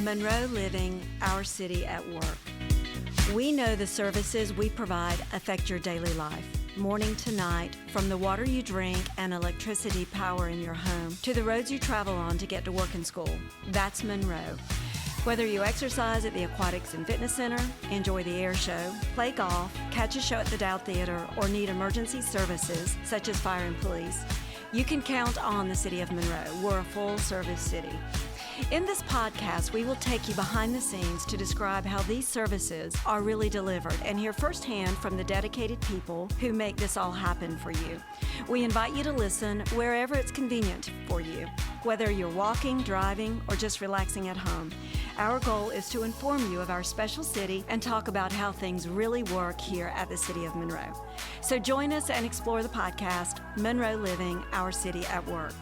Monroe Living, our city at work. We know the services we provide affect your daily life, morning to night, from the water you drink and electricity power in your home to the roads you travel on to get to work and school. That's Monroe. Whether you exercise at the Aquatics and Fitness Center, enjoy the air show, play golf, catch a show at the Dow Theater, or need emergency services such as fire and police, you can count on the City of Monroe. We're a full-service city. In this podcast, we will take you behind the scenes to describe how these services are really delivered and hear firsthand from the dedicated people who make this all happen for you. We invite you to listen wherever it's convenient for you, whether you're walking, driving, or just relaxing at home. Our goal is to inform you of our special city and talk about how things really work here at the City of Monroe. So join us and explore the podcast, Monroe Living, Our City at Work.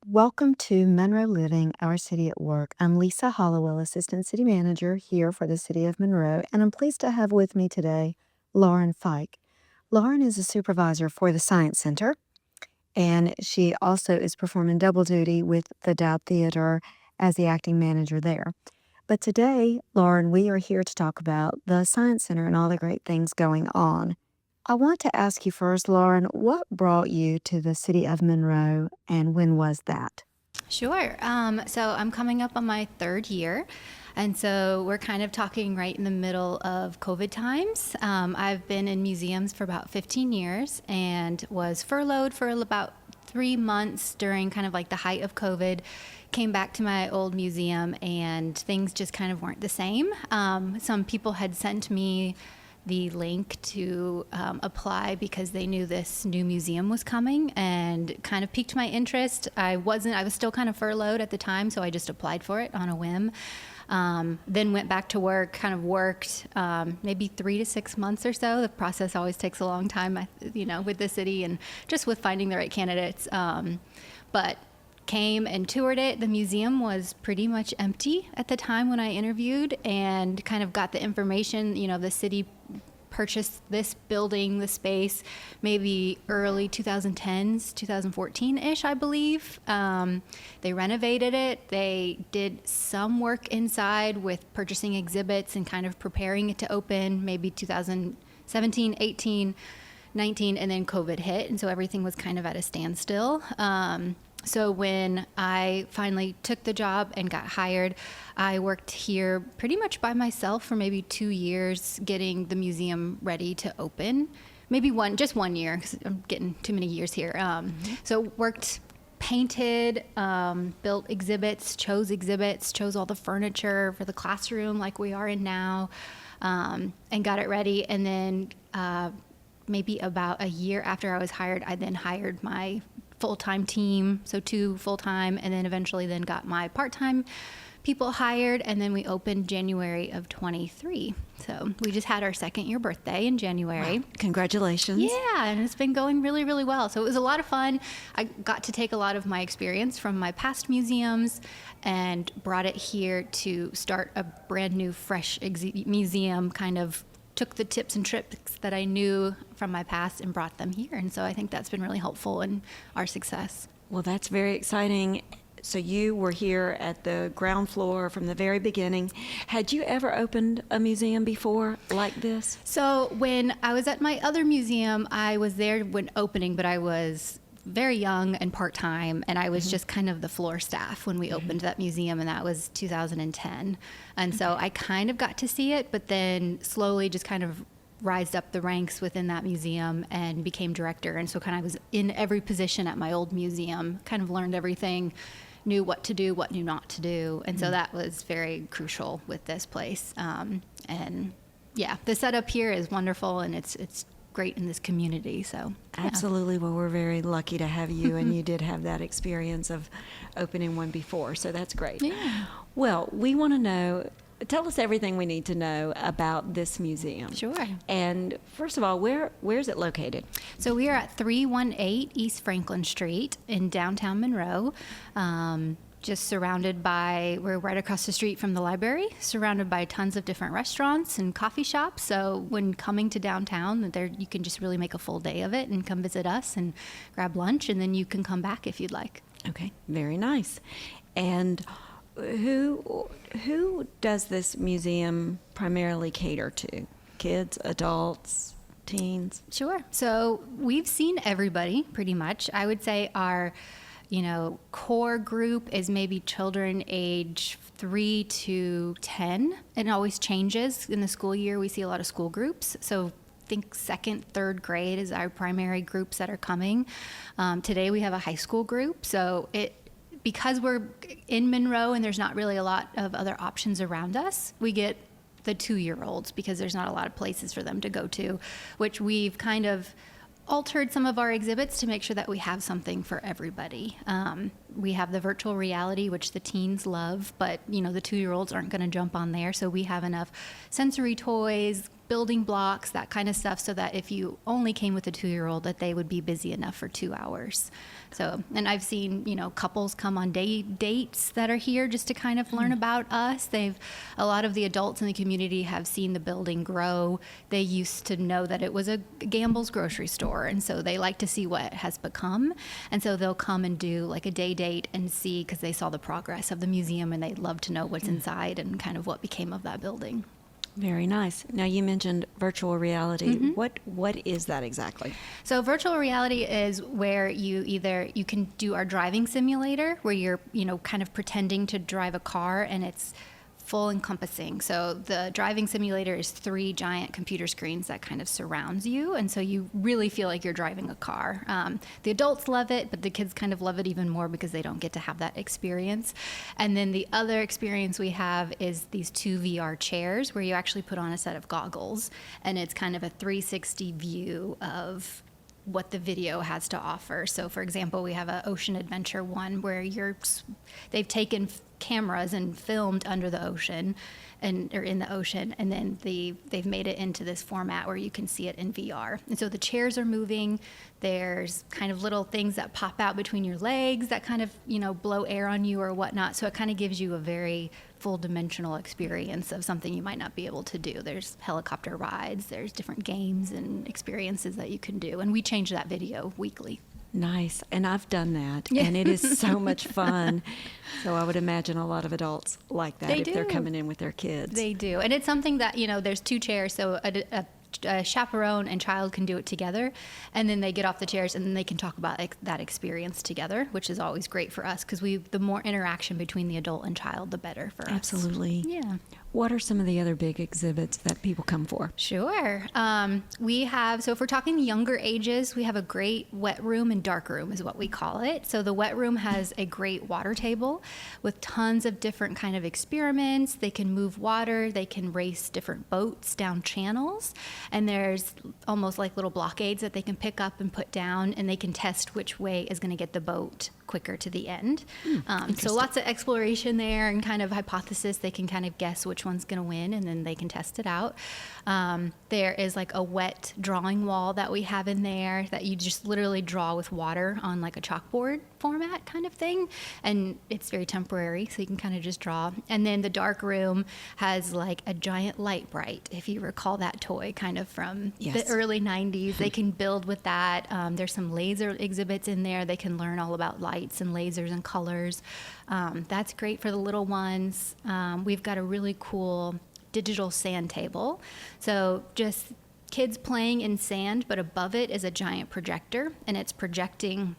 Welcome to Monroe Living, Our City at Work. I'm Lisa Hollowell, Assistant City Manager here for the City of Monroe, and I'm pleased to have with me today Lauren Fike. Lauren is a supervisor for the Science Center, and she also is performing double duty with the Dow Theater as the acting manager there. But today, Lauren, we are here to talk about the Science Center and all the great things going on. I want to ask you first, Lauren, what brought you to the City of Monroe, and when was that? Sure. So I'm coming up on my third year, and so we're kind of talking right in the middle of COVID times. I've been in museums for about 15 years and was furloughed for about 3 months during kind of like the height of COVID. Came back to my old museum, and things just kind of weren't the same. Some people had sent me the link to apply because they knew this new museum was coming and kind of piqued my interest. I was still kind of furloughed at the time, so I just applied for it on a whim. Then went back to work, kind of worked maybe 3 to 6 months or so. The process always takes a long time, with the city and just with finding the right candidates. But came and toured it. The museum was pretty much empty at the time when I interviewed, and kind of got the information, the city purchased this building, the space, maybe early 2010s, 2014-ish, I believe. They renovated it. They did some work inside with purchasing exhibits and kind of preparing it to open maybe 2017, 18, 19, and then COVID hit. And so everything was kind of at a standstill. So when I finally took the job and got hired, I worked here pretty much by myself for maybe 2 years, getting the museum ready to open. Maybe just 1 year, because I'm getting too many years here. So worked, painted, built exhibits, chose all the furniture for the classroom like we are in now, and got it ready. And then maybe about a year after I was hired, I then hired my full-time team, so 2 full-time, and then eventually then got my part-time people hired, and then we opened January of 23. So we just had our 2nd year birthday in January. Wow. Congratulations. Yeah, and it's been going really, really well. So it was a lot of fun. I got to take a lot of my experience from my past museums and brought it here to start a brand new, fresh museum, kind of took the tips and tricks that I knew from my past and brought them here. And so I think that's been really helpful in our success. Well, that's very exciting. So you were here at the ground floor from the very beginning. Had you ever opened a museum before like this? So when I was at my other museum, I was there when opening, but I was very young and part-time, and I was just kind of the floor staff when we opened that museum, and that was 2010. And so I kind of got to see it, but then slowly just kind of rised up the ranks within that museum and became director. And so kind of was in every position at my old museum, kind of learned everything, knew what to do, what knew not to do. And so that was very crucial with this place. And yeah, the setup here is wonderful, and it's great in this community. So yeah. Absolutely. Well, we're very lucky to have you, and you did have that experience of opening one before, so that's great. Yeah. Well, we want to know, tell us everything we need to know about this museum. Sure. And first of all, where is it located? So we are at 318 East Franklin Street in downtown Monroe. just we're right across the street from the library, surrounded by tons of different restaurants and coffee shops. So when coming to downtown, you can just really make a full day of it and come visit us and grab lunch, and then you can come back if you'd like. Okay, very nice. And who does this museum primarily cater to? Kids, adults, teens? Sure. So we've seen everybody pretty much. I would say our core group is maybe children age 3 to 10. It always changes in the school year. We see a lot of school groups. So I think 2nd, 3rd grade is our primary groups that are coming. Today we have a high school group. So because we're in Monroe and there's not really a lot of other options around us, we get the 2-year-olds because there's not a lot of places for them to go to, which we've kind of altered some of our exhibits to make sure that we have something for everybody. We have the virtual reality, which the teens love, but the 2-year-olds aren't going to jump on there. So we have enough sensory toys, building blocks, that kind of stuff, so that if you only came with a 2-year-old, that they would be busy enough for 2 hours. So, and I've seen, couples come on dates that are here just to kind of learn about us. A lot of the adults in the community have seen the building grow. They used to know that it was a Gamble's grocery store, and so they like to see what it has become. And so they'll come and do like a day date and see, because they saw the progress of the museum and they'd love to know what's inside and kind of what became of that building. Very nice. Now, you mentioned virtual reality. What is that exactly? So virtual reality is where you can do our driving simulator, where you're, kind of pretending to drive a car, and it's full encompassing. So the driving simulator is 3 giant computer screens that kind of surrounds you, and so you really feel like you're driving a car. The adults love it, but the kids kind of love it even more because they don't get to have that experience. And then the other experience we have is these 2 VR chairs where you actually put on a set of goggles, and it's kind of a 360 view of what the video has to offer. So for example, we have an ocean adventure one where they've taken cameras and filmed under the ocean or in the ocean, and then they've made it into this format where you can see it in VR. And so the chairs are moving. There's kind of little things that pop out between your legs that kind of blow air on you or whatnot. So it kind of gives you a very full dimensional experience of something you might not be able to do. There's helicopter rides, there's different games and experiences that you can do, and we change that video weekly. Nice. And I've done that, and it is so much fun. So I would imagine a lot of adults like that if they're coming in with their kids. They do. And it's something that, there's 2 chairs, so a chaperone and child can do it together, and then they get off the chairs and then they can talk about that experience together, which is always great for us because the more interaction between the adult and child, the better for us. Absolutely. Yeah. What are some of the other big exhibits that people come for? Sure. We have, so if we're talking younger ages, we have a great wet room and dark room is what we call it. So the wet room has a great water table with tons of different kind of experiments. They can move water. They can race different boats down channels. And there's almost like little blockades that they can pick up and put down, and they can test which way is going to get the boat quicker to the end. So lots of exploration there and kind of hypothesis. They can kind of guess which one's going to win, and then they can test it out. There is like a wet drawing wall that we have in there that you just literally draw with water on like a chalkboard format kind of thing, and it's very temporary, so you can kind of just draw. And then the dark room has like a giant light bright, if you recall that toy kind of from the early 90s. They can build with that. There's some laser exhibits in there. They can learn all about lights and lasers and colors. That's great for the little ones. We've got a really cool digital sand table. So just kids playing in sand, but above it is a giant projector, and it's projecting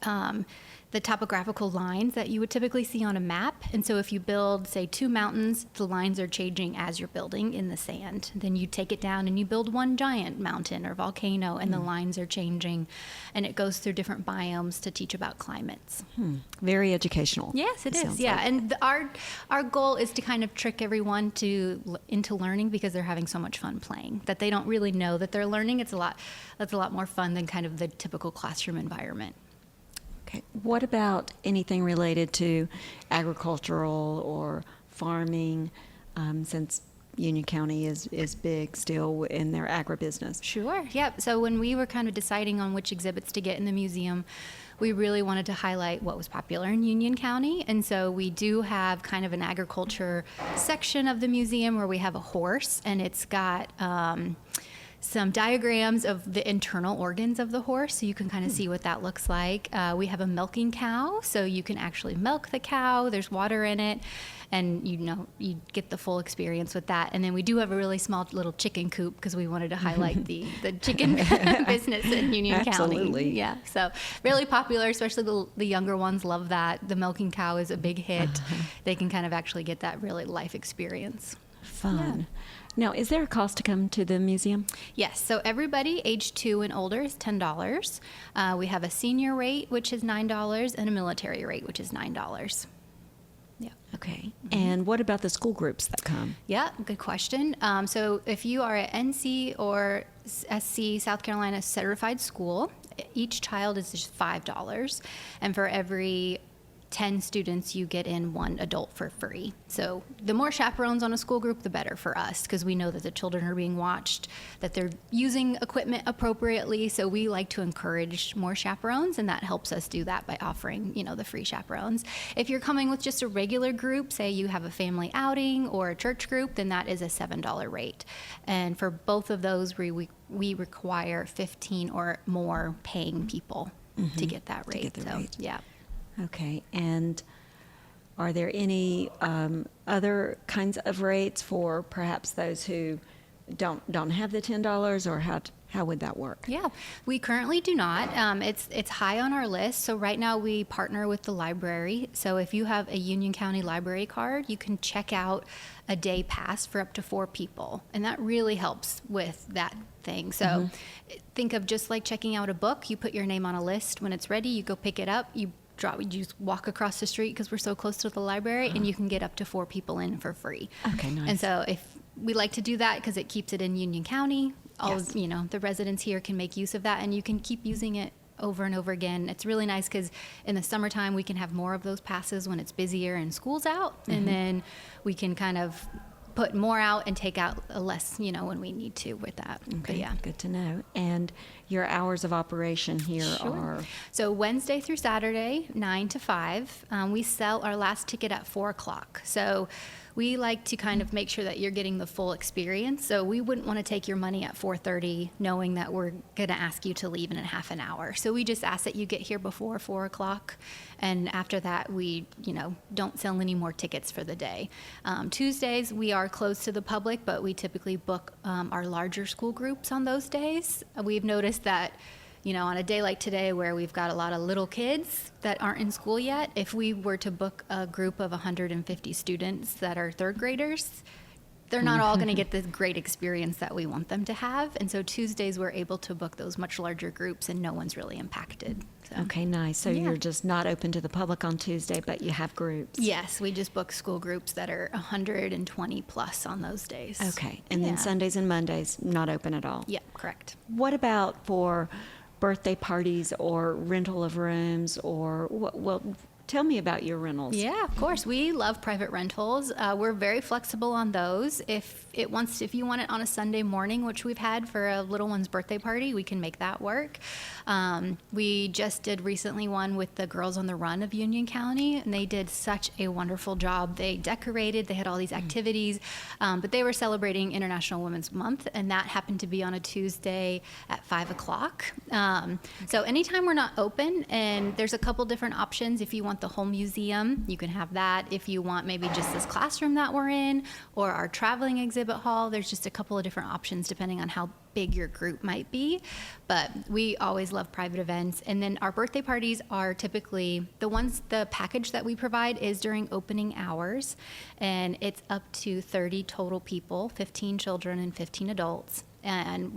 the topographical lines that you would typically see on a map. And so if you build, say, 2 mountains, the lines are changing as you're building in the sand. Then you take it down and you build one giant mountain or volcano, and the lines are changing. And it goes through different biomes to teach about climates. Very educational. Yes, it is. Yeah, and our goal is to kind of trick everyone into learning because they're having so much fun playing that they don't really know that they're learning. That's a lot more fun than kind of the typical classroom environment. Okay. What about anything related to agricultural or farming, since Union County is big still in their agribusiness? Sure. Yep. So when we were kind of deciding on which exhibits to get in the museum, we really wanted to highlight what was popular in Union County. And so we do have kind of an agriculture section of the museum where we have a horse, and it's got some diagrams of the internal organs of the horse, so you can kind of see what that looks like. We have a milking cow, so you can actually milk the cow. There's water in it, and you get the full experience with that. And then we do have a really small little chicken coop because we wanted to highlight the chicken business in Union Absolutely. County. Yeah, so really popular, especially the younger ones love that. The milking cow is a big hit. They can kind of actually get that really life experience. Fun. Now, is there a cost to come to the museum? Yes, so everybody age 2 and older is $10. We have a senior rate, which is $9, and a military rate, which is $9. Yeah. Okay. And what about the school groups that come? Yeah, good question. So if you are at NC or SC, South Carolina certified school, each child is just $5. And for every 10 students, you get in 1 adult for free. So the more chaperones on a school group, the better for us, because we know that the children are being watched, that they're using equipment appropriately. So we like to encourage more chaperones, and that helps us do that by offering, the free chaperones. If you're coming with just a regular group, say you have a family outing or a church group, then that is a $7 rate. And for both of those, we require 15 or more paying people to get that rate. To get the rate. Yeah. Okay. And are there any other kinds of rates for perhaps those who don't have the $10, or how would that work? Yeah, we currently do not. It's high on our list. So right now we partner with the library. So if you have a Union County library card, you can check out a day pass for up to 4 people. And that really helps with that thing. So think of just like checking out a book. You put your name on a list. When it's ready, you go pick it up. You just walk across the street because we're so close to the library, and you can get up to 4 people in for free. Okay, nice. And so if we like to do that because it keeps it in Union County, all Yes. the residents here can make use of that, and you can keep using it over and over again. It's really nice because in the summertime we can have more of those passes when it's busier and school's out, and then we can kind of put more out and take out less, when we need to with that. But Okay, yeah. good to know. And your hours of operation here Sure. are? So Wednesday through Saturday, 9 to 5. We sell our last ticket at 4 o'clock. So we like to kind of make sure that you're getting the full experience. So we wouldn't want to take your money at 4:30 knowing that we're going to ask you to leave in a half an hour. So we just ask that you get here before 4 o'clock. And after that, we, don't sell any more tickets for the day. Tuesdays, we are closed to the public, but we typically book our larger school groups on those days. We've noticed that on a day like today where we've got a lot of little kids that aren't in school yet, if we were to book a group of 150 students that are third graders, they're not all going to get the great experience that we want them to have. And so Tuesdays we're able to book those much larger groups, and no one's really impacted. So. Okay, nice. So Yeah. you're just not open to the public on Tuesday, but you have groups. Yes, we just book school groups that are 120 plus on those days. Okay. And then Yeah. Sundays and Mondays, not open at all. Yeah, correct. What about for birthday parties or rental of rooms, or well, tell me about your rentals. Yeah, of course. We love private rentals. We're very flexible on those. If you want it on a Sunday morning, which we've had for a little one's birthday party, we can make that work. We just did recently one with the Girls on the Run of Union County, and they did such a wonderful job. They decorated, they had all these activities, but they were celebrating International Women's Month, and that happened to be on a Tuesday at 5 o'clock. So anytime we're not open, and there's a couple different options. If you want the whole museum, you can have that. If you want maybe just this classroom that we're in, or our traveling exhibit hall, there's just a couple of different options depending on how big your group might be. But we always love private events. And then our birthday parties are typically the package that we provide is during opening hours, and it's up to 30 total people, 15 children and 15 adults. And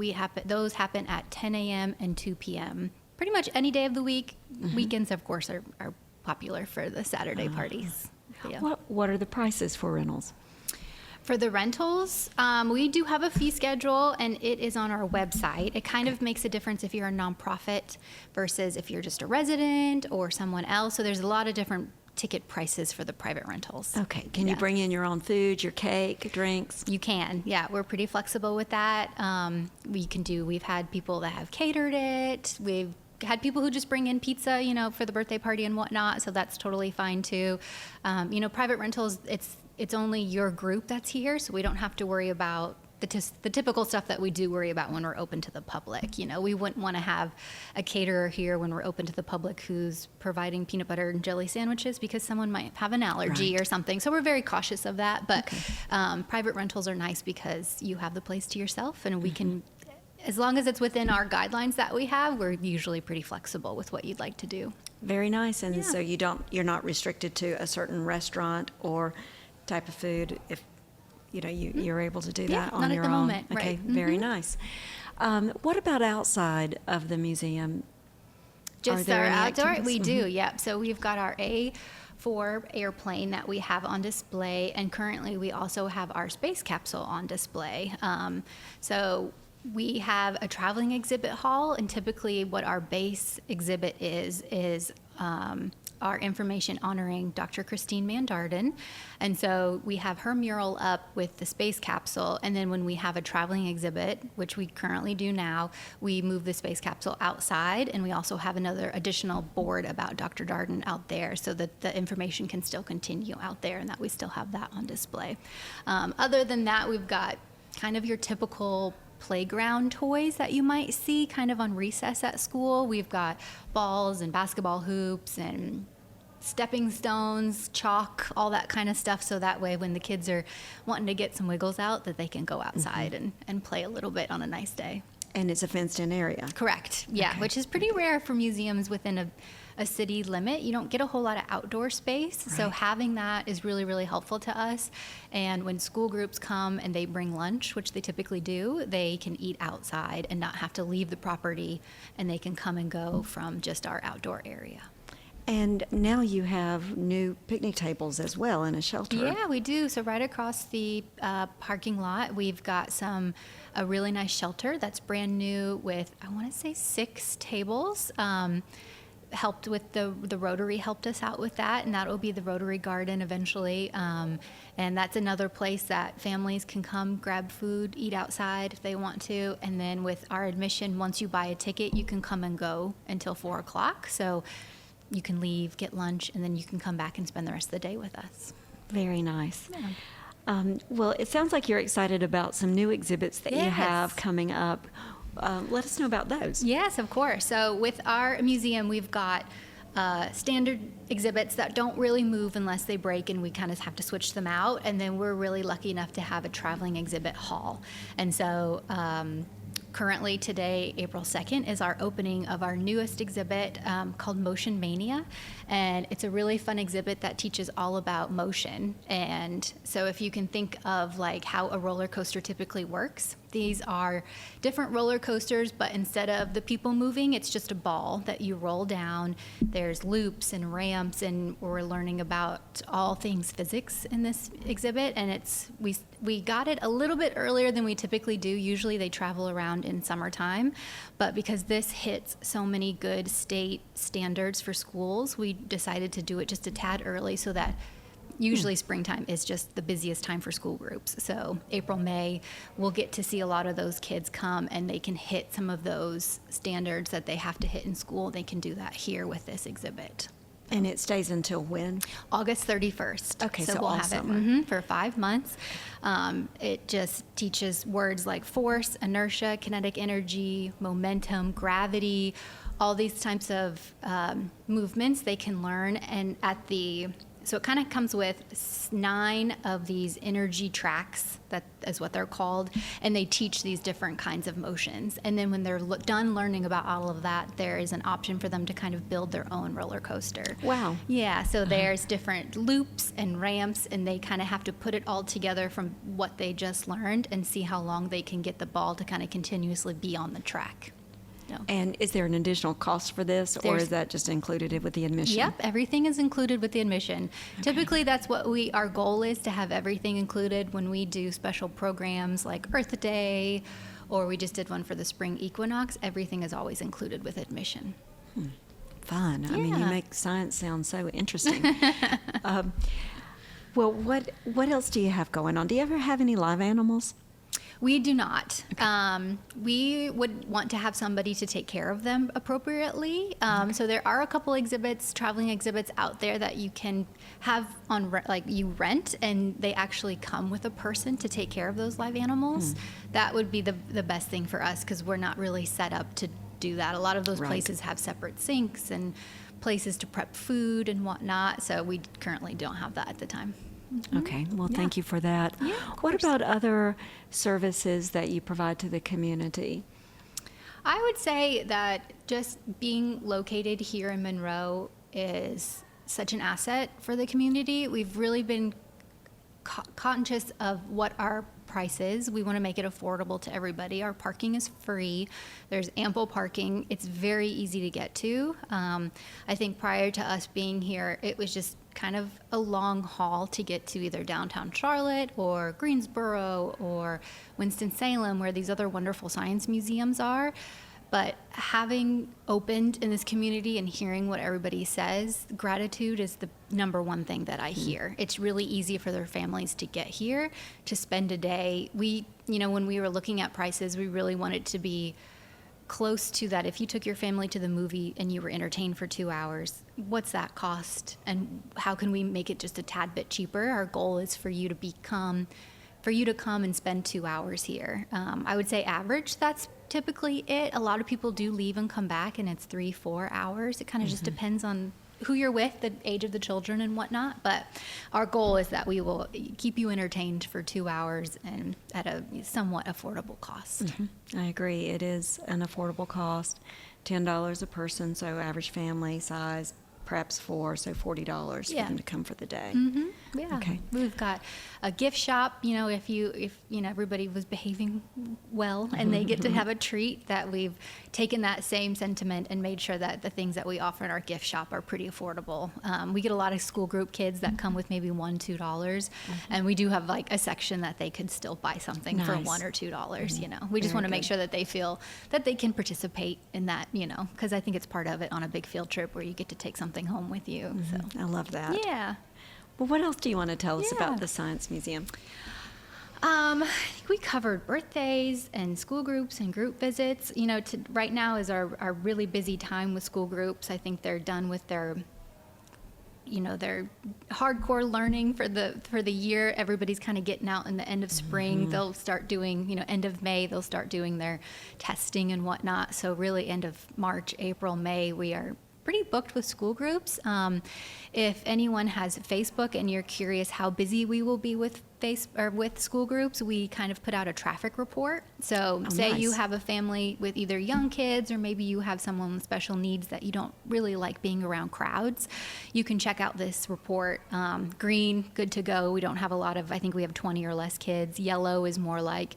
those happen at 10 a.m. and 2 p.m. pretty much any day of the week. Weekends, of course, are popular for the Saturday parties. Yeah. What are the prices for rentals? For the rentals, we do have a fee schedule, and it is on our website. It kind of makes a difference if you're a nonprofit versus if you're just a resident or someone else. So there's a lot of different ticket prices for the private rentals. Okay. Can you bring in your own food, your cake, drinks? You can. Yeah, we're pretty flexible with that. We've had people that have catered it. We've had people who just bring in pizza, for the birthday party and whatnot. So that's totally fine too. Private rentals, it's only your group that's here, so we don't have to worry about the typical stuff that we do worry about when we're open to the public. We wouldn't want to have a caterer here when we're open to the public who's providing peanut butter and jelly sandwiches because someone might have an allergy or something. So we're very cautious of that. But private rentals are nice because you have the place to yourself, and we can, as long as it's within our guidelines that we have, we're usually pretty flexible with what you'd like to do. Very nice. And so you're not restricted to a certain restaurant or type of food if you're able to do that on not your at the own. moment. Okay, Right. very nice. What about outside of the museum? Just there our any outdoor, activities? we do, yep. So we've got our A4 airplane that we have on display, and currently we also have our space capsule on display. So we have a traveling exhibit hall, and typically what our base exhibit is our information honoring Dr. Christine Mandarden. And so we have her mural up with the space capsule, and then when we have a traveling exhibit, which we currently do now, we move the space capsule outside, and we also have another additional board about Dr. Darden out there so that the information can still continue out there and that we still have that on display. Other than that, we've got kind of your typical playground toys that you might see kind of on recess at school. We've got balls and basketball hoops and stepping stones, chalk, all that kind of stuff, so that way when the kids are wanting to get some wiggles out, that they can go outside and play a little bit on a nice day. And it's a fenced-in area. Correct, yeah, Okay. which is pretty rare for museums within a city limit. You don't get a whole lot of outdoor space, so Right. having that is really, really helpful to us. And when school groups come and they bring lunch, which they typically do, they can eat outside and not have to leave the property, and they can come and go from just our outdoor area. And now you have new picnic tables as well and a shelter. Yeah, we do. So right across the parking lot, we've got a really nice shelter that's brand new with, I want to say, 6 tables. Helped with the Rotary helped us out with that, and that will be the Rotary Garden eventually. And that's another place that families can come grab food, eat outside if they want to. And then with our admission, once you buy a ticket, you can come and go until 4 o'clock. So you can leave, get lunch, and then you can come back and spend the rest of the day with us. Very nice. Yeah. Well, it sounds like you're excited about some new exhibits that you Yes. have coming up. Let us know about those. Yes, of course. So with our museum, we've got standard exhibits that don't really move unless they break, and we kind of have to switch them out. And then we're really lucky enough to have a traveling exhibit hall. And so currently today, April 2nd, is our opening of our newest exhibit called Motion Mania. And it's a really fun exhibit that teaches all about motion. And so if you can think of like how a roller coaster typically works, these are different roller coasters, but instead of the people moving, it's just a ball that you roll down. There's loops and ramps, and we're learning about all things physics in this exhibit. And we got it a little bit earlier than we typically do. Usually they travel around in summertime, but because this hits so many good state standards for schools, we decided to do it just a tad early so that usually springtime is just the busiest time for school groups. So April, May, we'll get to see a lot of those kids come, and they can hit some of those standards that they have to hit in school. They can do that here with this exhibit. And it stays until when? August 31st. Okay, so we'll all have summer. it for 5 months. It just teaches words like force, inertia, kinetic energy, momentum, gravity, all these types of movements they can learn. And so it kind of comes with 9 of these energy tracks, that is what they're called, and they teach these different kinds of motions. And then when they're done learning about all of that, there is an option for them to kind of build their own roller coaster. Wow. Yeah, so there's different loops and ramps, and they kind of have to put it all together from what they just learned and see how long they can get the ball to kind of continuously be on the track. No. And is there an additional cost for this, or is that just included with the admission? Yep, everything is included with the admission. Okay. Typically, that's what our goal is, to have everything included when we do special programs like Earth Day, or we just did one for the spring equinox. Everything is always included with admission. Fun. Yeah. I mean, you make science sound so interesting. Well, what else do you have going on? Do you ever have any live animals? We do not. We would want to have somebody to take care of them appropriately. So there are a couple exhibits, traveling exhibits out there that you can have on you rent, and they actually come with a person to take care of those live animals. That would be the best thing for us, because we're not really set up to do that. A lot of those places have separate sinks and places to prep food and whatnot. So we currently don't have that at the time. Okay, well, thank you for that. Yeah, what about other services that you provide to the community? I would say that just being located here in Monroe is such an asset for the community. We've really been conscious of what our price is. We want to make it affordable to everybody. Our parking is free. There's ample parking. It's very easy to get to. I think prior to us being here, it was just kind of a long haul to get to either downtown Charlotte or Greensboro or Winston-Salem, where these other wonderful science museums are. But having opened in this community and hearing what everybody says, gratitude is the number one thing that I hear. It's really easy for their families to get here, to spend a day. When we were looking at prices, we really wanted to be close to that. If you took your family to the movie and you were entertained for 2 hours, what's that cost? And how can we make it just a tad bit cheaper? Our goal is for you to come and spend 2 hours here. I would say average, that's typically it. A lot of people do leave and come back, and it's 3-4 hours. It kind of just depends on who you're with, the age of the children and whatnot. But our goal is that we will keep you entertained for 2 hours and at a somewhat affordable cost. I agree. It is an affordable cost, $10 a person, so average family size, perhaps 4, so $40 for them to come for the day. Yeah. Okay. We've got a gift shop, if everybody was behaving well and they get to have a treat, that we've taken that same sentiment and made sure that the things that we offer in our gift shop are pretty affordable. We get a lot of school group kids that come with maybe $1-2, and we do have like a section that they could still buy something for $1 or $2. We just want to make sure that they feel that they can participate in that, because I think it's part of it on a big field trip where you get to take something home with you. So I love that. yeah. Well, what else do you want to tell us Yeah. about the Science Museum? I think we covered birthdays and school groups and group visits. Right now is our really busy time with school groups. I think they're done with their hardcore learning for the year. Everybody's kind of getting out in the end of spring. They'll start doing, end of May, they'll start doing their testing and whatnot. So really end of March, April, May, we are pretty booked with school groups. If anyone has Facebook and you're curious how busy we will be with school groups, we kind of put out a traffic report. So say you have a family with either young kids, or maybe you have someone with special needs that you don't really like being around crowds, you can check out this report. Green, good to go. We don't have I think we have 20 or less kids. Yellow is more like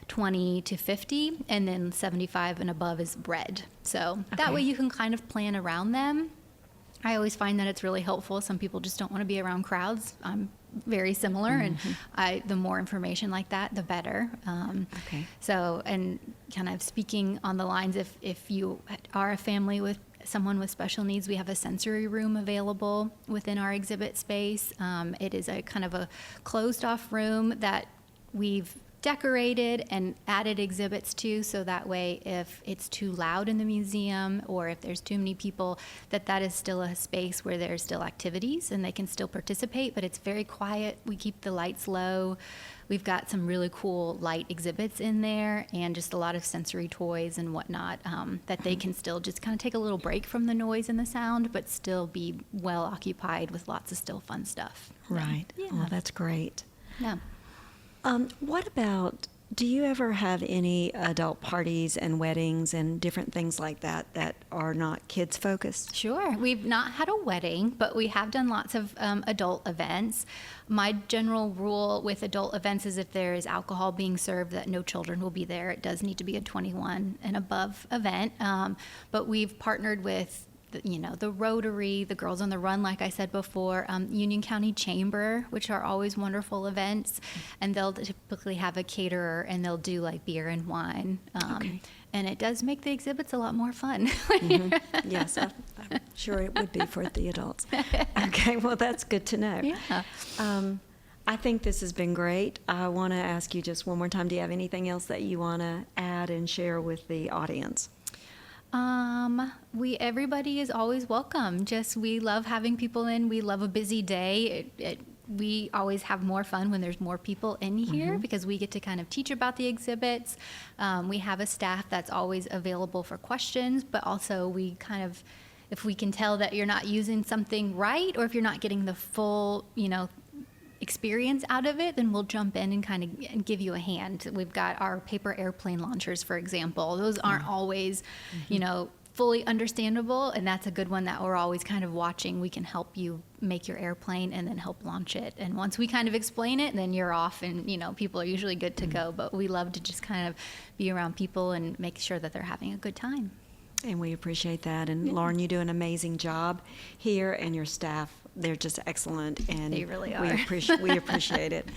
20 to 50, and then 75 and above is red. So that way you can kind of plan around them. I always find that it's really helpful. Some people just don't want to be around crowds. I'm very similar, and the more information like that, the better. So, and kind of speaking on the lines, if you are a family with someone with special needs, we have a sensory room available within our exhibit space. It is a kind of a closed off room that we've decorated and added exhibits to, so that way if it's too loud in the museum or if there's too many people, that is still a space where there's still activities and they can still participate, but it's very quiet. We keep the lights low. We've got some really cool light exhibits in there and just a lot of sensory toys and whatnot, that they can still just kind of take a little break from the noise and the sound, but still be well occupied with lots of still fun stuff. Right. Yeah. Well, that's great. Yeah. What about, do you ever have any adult parties and weddings and different things like that are not kids focused? Sure. We've not had a wedding, but we have done lots of adult events. My general rule with adult events is if there is alcohol being served, that no children will be there. It does need to be a 21 and above event. But we've partnered with the Rotary, the Girls on the Run, like I said before, Union County Chamber, which are always wonderful events, and they'll typically have a caterer and they'll do like beer and wine. And it does make the exhibits a lot more fun. Yes, I'm sure it would be for the adults. Okay, well, that's good to know. Yeah. I think this has been great. I want to ask you just one more time, do you have anything else that you want to add and share with the audience? Everybody is always welcome. We love having people in. We love a busy day. We always have more fun when there's more people in here because we get to kind of teach about the exhibits. We have a staff that's always available for questions, but also we kind of, if we can tell that you're not using something right, or if you're not getting the full, experience out of it, then we'll jump in and kind of give you a hand. We've got our paper airplane launchers, for example. Those aren't always, fully understandable, and that's a good one that we're always kind of watching. We can help you make your airplane and then help launch it. And once we kind of explain it, then you're off, and people are usually good to go. But we love to just kind of be around people and make sure that they're having a good time. And we appreciate that. And Lauren, you do an amazing job here, and your staff, they're just excellent. And they really are. We appreciate it.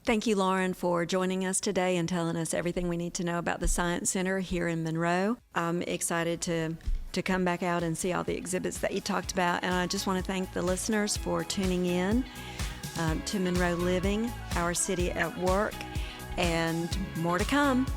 Thank you, Lauren, for joining us today and telling us everything we need to know about the Science Center here in Monroe. I'm excited to come back out and see all the exhibits that you talked about. And I just want to thank the listeners for tuning in to Monroe Living, Our City at Work, and more to come.